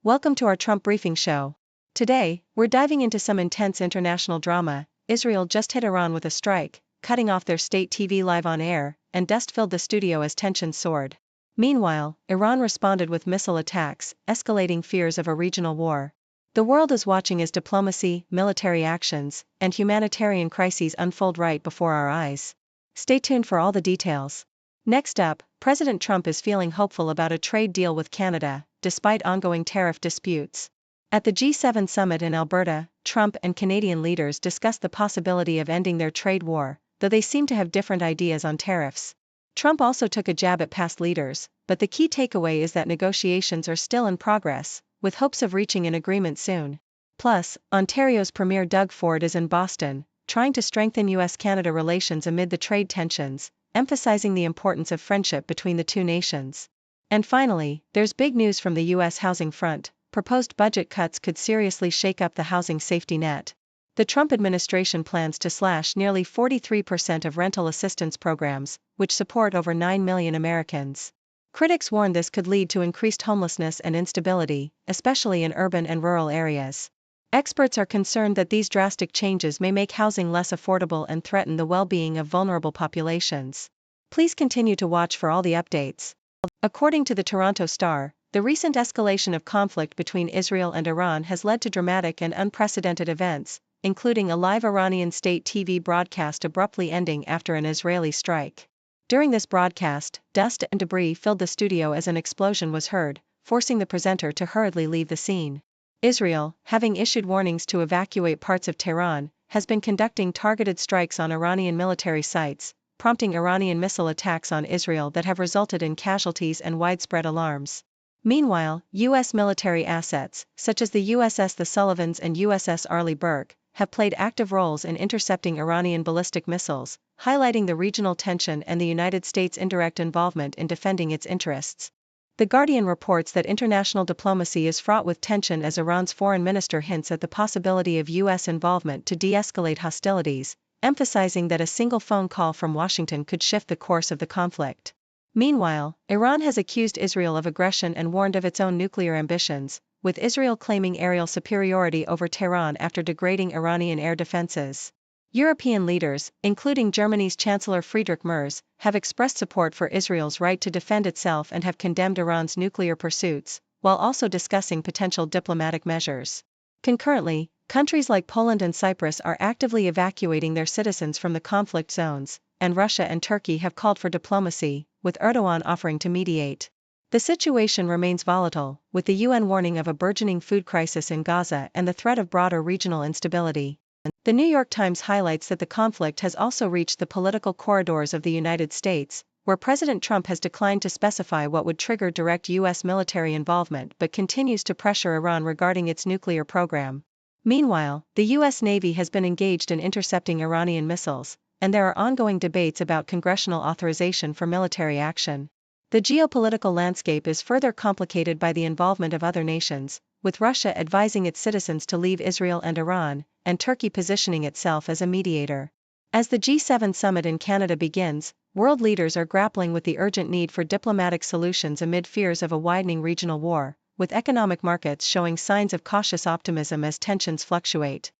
Welcome to our Trump Briefing Show. Today, we're diving into some intense international drama. Israel just hit Iran with a strike, cutting off their state TV live on air, and dust filled the studio as tensions soared. Meanwhile, Iran responded with missile attacks, escalating fears of a regional war. The world is watching as diplomacy, military actions, and humanitarian crises unfold right before our eyes. Stay tuned for all the details. Next up, President Trump is feeling hopeful about a trade deal with Canada, despite ongoing tariff disputes. At the G7 summit in Alberta, Trump and Canadian leaders discussed the possibility of ending their trade war, though they seem to have different ideas on tariffs. Trump also took a jab at past leaders, but the key takeaway is that negotiations are still in progress, with hopes of reaching an agreement soon. Plus, Ontario's Premier Doug Ford is in Boston, trying to strengthen U.S.-Canada relations amid the trade tensions, emphasizing the importance of friendship between the two nations. And finally, there's big news from the U.S. housing front. Proposed budget cuts could seriously shake up the housing safety net. The Trump administration plans to slash nearly 43% of rental assistance programs, which support over 9 million Americans. Critics warn this could lead to increased homelessness and instability, especially in urban and rural areas. Experts are concerned that these drastic changes may make housing less affordable and threaten the well-being of vulnerable populations. Please continue to watch for all the updates. According to the Toronto Star, the recent escalation of conflict between Israel and Iran has led to dramatic and unprecedented events, including a live Iranian state TV broadcast abruptly ending after an Israeli strike. During this broadcast, dust and debris filled the studio as an explosion was heard, forcing the presenter to hurriedly leave the scene. Israel, having issued warnings to evacuate parts of Tehran, has been conducting targeted strikes on Iranian military sites, prompting Iranian missile attacks on Israel that have resulted in casualties and widespread alarms. Meanwhile, U.S. military assets, such as the USS The Sullivans and USS Arleigh Burke, have played active roles in intercepting Iranian ballistic missiles, highlighting the regional tension and the United States' indirect involvement in defending its interests. The Guardian reports that international diplomacy is fraught with tension as Iran's foreign minister hints at the possibility of U.S. involvement to de-escalate hostilities, emphasizing that a single phone call from Washington could shift the course of the conflict. Meanwhile, Iran has accused Israel of aggression and warned of its own nuclear ambitions, with Israel claiming aerial superiority over Tehran after degrading Iranian air defenses. European leaders, including Germany's Chancellor Friedrich Merz, have expressed support for Israel's right to defend itself and have condemned Iran's nuclear pursuits, while also discussing potential diplomatic measures. Concurrently, countries like Poland and Cyprus are actively evacuating their citizens from the conflict zones, and Russia and Turkey have called for diplomacy, with Erdogan offering to mediate. The situation remains volatile, with the UN warning of a burgeoning food crisis in Gaza and the threat of broader regional instability. The New York Times highlights that the conflict has also reached the political corridors of the United States, where President Trump has declined to specify what would trigger direct U.S. military involvement but continues to pressure Iran regarding its nuclear program. Meanwhile, the U.S. Navy has been engaged in intercepting Iranian missiles, and there are ongoing debates about congressional authorization for military action. The geopolitical landscape is further complicated by the involvement of other nations, with Russia advising its citizens to leave Israel and Iran, and Turkey positioning itself as a mediator. As the G7 summit in Canada begins, world leaders are grappling with the urgent need for diplomatic solutions amid fears of a widening regional war, with economic markets showing signs of cautious optimism as tensions fluctuate.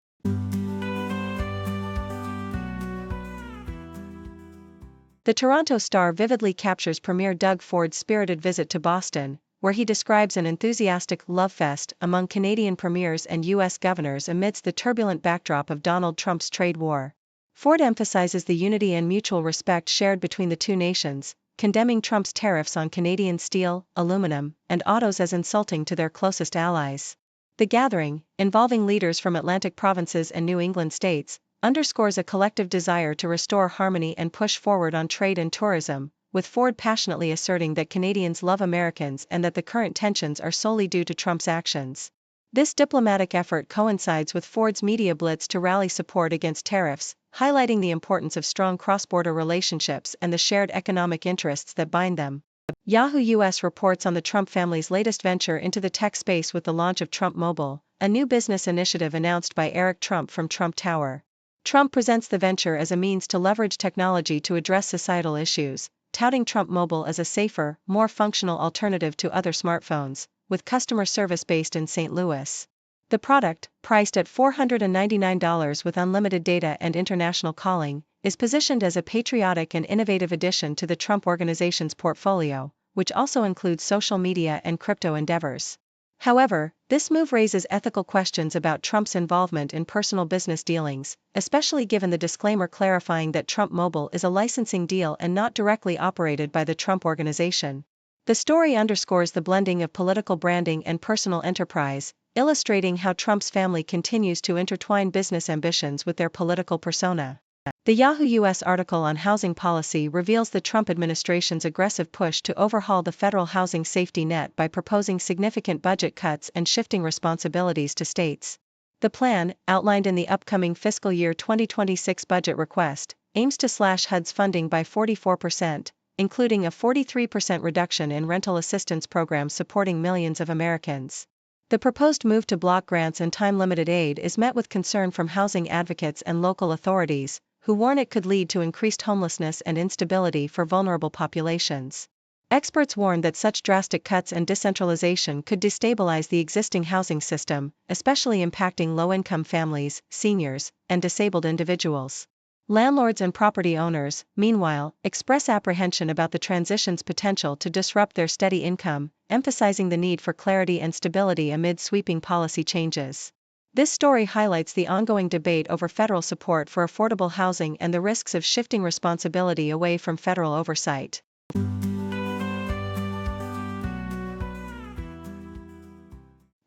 The Toronto Star vividly captures Premier Doug Ford's spirited visit to Boston, where he describes an enthusiastic love fest among Canadian premiers and U.S. governors amidst the turbulent backdrop of Donald Trump's trade war. Ford emphasizes the unity and mutual respect shared between the two nations, condemning Trump's tariffs on Canadian steel, aluminum, and autos as insulting to their closest allies. The gathering, involving leaders from Atlantic provinces and New England states, underscores a collective desire to restore harmony and push forward on trade and tourism, with Ford passionately asserting that Canadians love Americans and that the current tensions are solely due to Trump's actions. This diplomatic effort coincides with Ford's media blitz to rally support against tariffs, highlighting the importance of strong cross-border relationships and the shared economic interests that bind them. Yahoo US reports on the Trump family's latest venture into the tech space with the launch of Trump Mobile, a new business initiative announced by Eric Trump from Trump Tower. Trump presents the venture as a means to leverage technology to address societal issues, touting Trump Mobile as a safer, more functional alternative to other smartphones, with customer service based in St. Louis. The product, priced at $499 with unlimited data and international calling, is positioned as a patriotic and innovative addition to the Trump Organization's portfolio, which also includes social media and crypto endeavors. However, this move raises ethical questions about Trump's involvement in personal business dealings, especially given the disclaimer clarifying that Trump Mobile is a licensing deal and not directly operated by the Trump Organization. The story underscores the blending of political branding and personal enterprise, illustrating how Trump's family continues to intertwine business ambitions with their political persona. The Yahoo U.S. article on housing policy reveals the Trump administration's aggressive push to overhaul the federal housing safety net by proposing significant budget cuts and shifting responsibilities to states. The plan, outlined in the upcoming fiscal year 2026 budget request, aims to slash HUD's funding by 44%, including a 43% reduction in rental assistance programs supporting millions of Americans. The proposed move to block grants and time-limited aid is met with concern from housing advocates and local authorities, who warn it could lead to increased homelessness and instability for vulnerable populations. Experts warn that such drastic cuts and decentralization could destabilize the existing housing system, especially impacting low-income families, seniors, and disabled individuals. Landlords and property owners, meanwhile, express apprehension about the transition's potential to disrupt their steady income, emphasizing the need for clarity and stability amid sweeping policy changes. This story highlights the ongoing debate over federal support for affordable housing and the risks of shifting responsibility away from federal oversight.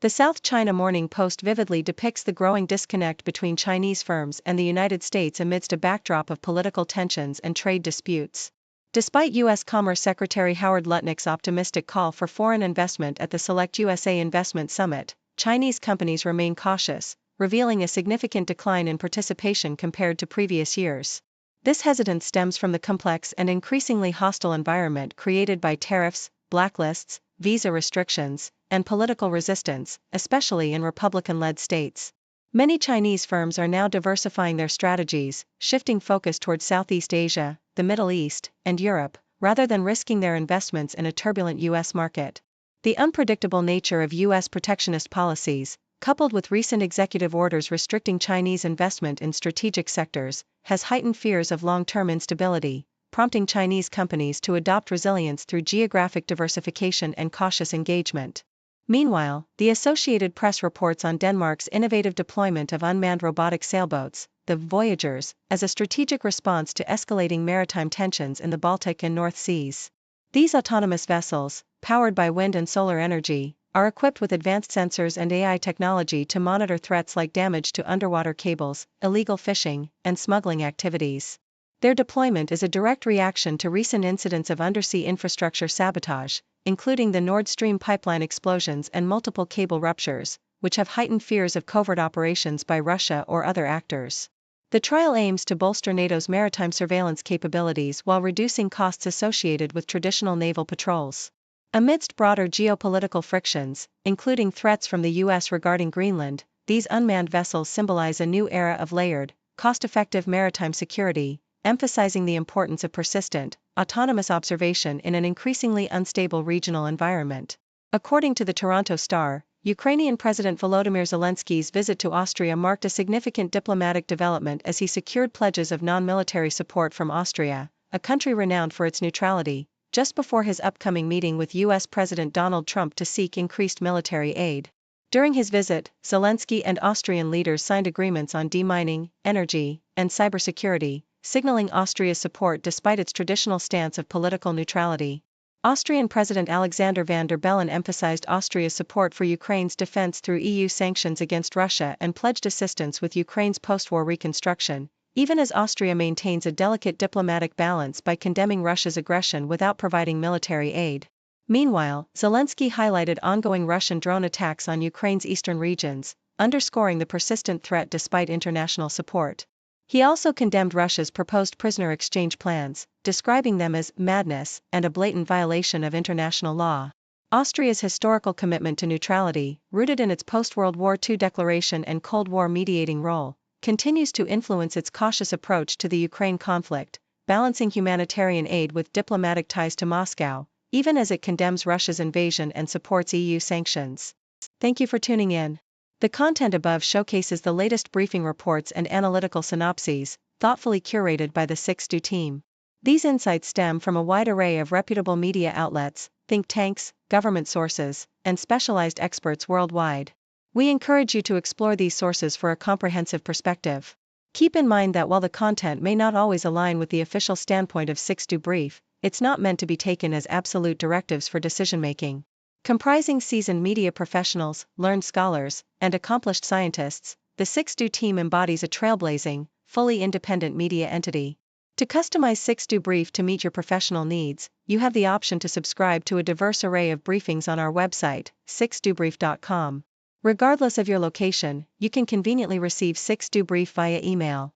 The South China Morning Post vividly depicts the growing disconnect between Chinese firms and the United States amidst a backdrop of political tensions and trade disputes. Despite U.S. Commerce Secretary Howard Lutnick's optimistic call for foreign investment at the Select USA Investment Summit, Chinese companies remain cautious, revealing a significant decline in participation compared to previous years. This hesitance stems from the complex and increasingly hostile environment created by tariffs, blacklists, visa restrictions, and political resistance, especially in Republican-led states. Many Chinese firms are now diversifying their strategies, shifting focus towards Southeast Asia, the Middle East, and Europe, rather than risking their investments in a turbulent U.S. market. The unpredictable nature of U.S. protectionist policies, coupled with recent executive orders restricting Chinese investment in strategic sectors, has heightened fears of long-term instability, prompting Chinese companies to adopt resilience through geographic diversification and cautious engagement. Meanwhile, the Associated Press reports on Denmark's innovative deployment of unmanned robotic sailboats, the Voyagers, as a strategic response to escalating maritime tensions in the Baltic and North Seas. These autonomous vessels, powered by wind and solar energy, are equipped with advanced sensors and AI technology to monitor threats like damage to underwater cables, illegal fishing, and smuggling activities. Their deployment is a direct reaction to recent incidents of undersea infrastructure sabotage, including the Nord Stream pipeline explosions and multiple cable ruptures, which have heightened fears of covert operations by Russia or other actors. The trial aims to bolster NATO's maritime surveillance capabilities while reducing costs associated with traditional naval patrols. Amidst broader geopolitical frictions, including threats from the U.S. regarding Greenland, these unmanned vessels symbolize a new era of layered, cost-effective maritime security, emphasizing the importance of persistent, autonomous observation in an increasingly unstable regional environment. According to the Toronto Star, Ukrainian President Volodymyr Zelensky's visit to Austria marked a significant diplomatic development as he secured pledges of non-military support from Austria, a country renowned for its neutrality, just before his upcoming meeting with U.S. President Donald Trump to seek increased military aid. During his visit, Zelensky and Austrian leaders signed agreements on demining, energy, and cybersecurity, signaling Austria's support despite its traditional stance of political neutrality. Austrian President Alexander van der Bellen emphasized Austria's support for Ukraine's defense through EU sanctions against Russia and pledged assistance with Ukraine's post-war reconstruction, even as Austria maintains a delicate diplomatic balance by condemning Russia's aggression without providing military aid. Meanwhile, Zelensky highlighted ongoing Russian drone attacks on Ukraine's eastern regions, underscoring the persistent threat despite international support. He also condemned Russia's proposed prisoner exchange plans, describing them as madness and a blatant violation of international law. Austria's historical commitment to neutrality, rooted in its post-World War II declaration and Cold War mediating role, continues to influence its cautious approach to the Ukraine conflict, balancing humanitarian aid with diplomatic ties to Moscow, even as it condemns Russia's invasion and supports EU sanctions. Thank you for tuning in. The content above showcases the latest briefing reports and analytical synopses, thoughtfully curated by the 6Do team. These insights stem from a wide array of reputable media outlets, think tanks, government sources, and specialized experts worldwide. We encourage you to explore these sources for a comprehensive perspective. Keep in mind that while the content may not always align with the official standpoint of 6Do Brief, it's not meant to be taken as absolute directives for decision-making. Comprising seasoned media professionals, learned scholars, and accomplished scientists, the 6Do team embodies a trailblazing, fully independent media entity. To customize 6Do Brief to meet your professional needs, you have the option to subscribe to a diverse array of briefings on our website, 6dobrief.com. Regardless of your location, you can conveniently receive 6Do Brief via email.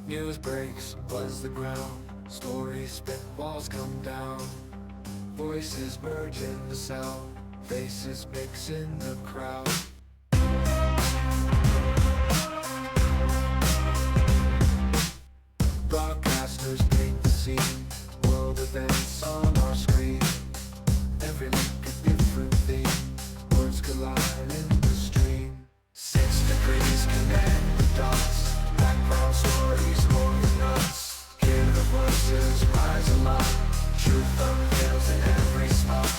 News breaks, buzz the ground, stories spit, walls come down. Voices merge in the sound, faces mix in the crowd. Broadcasters paint the scene, world events on our screen. Every link a different theme, words collide in the stream. 6 degrees connect the dots, background stories more than us. Hear the voices rise aloft, truth unveils in every spot.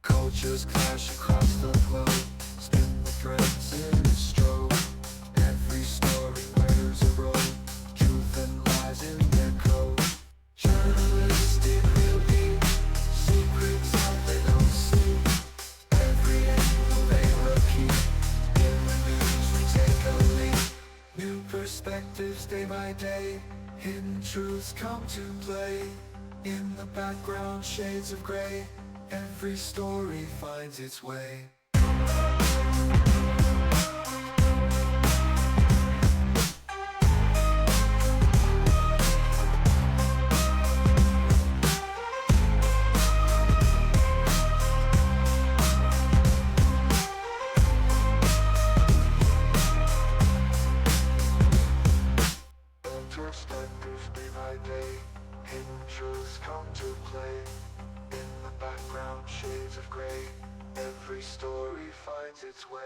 Cultures clash across the globe, spin the threads in a stroke. Every story wears a robe, truth and lies in their code. Journalistic real deep, secrets that they don't sleep. Every angle they will keep, in the news we take a leap. New perspectives day by day, hidden truths come to play. In the background shades of gray, every story finds its way. Perspectives day by day, hidden truths come to play. In the background shades of gray, every story finds its way.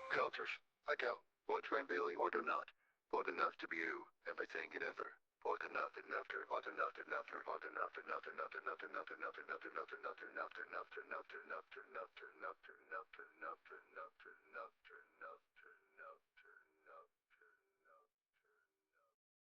Cultures, I go, what really or do not, what enough to be you, everything and ever, what enough and after, what enough and after, what enough and after, nothing, nothing, nothing, nothing, nothing, nothing, nothing, nothing, nothing, nothing, nothing, nothing, nothing, nothing, nothing, nothing.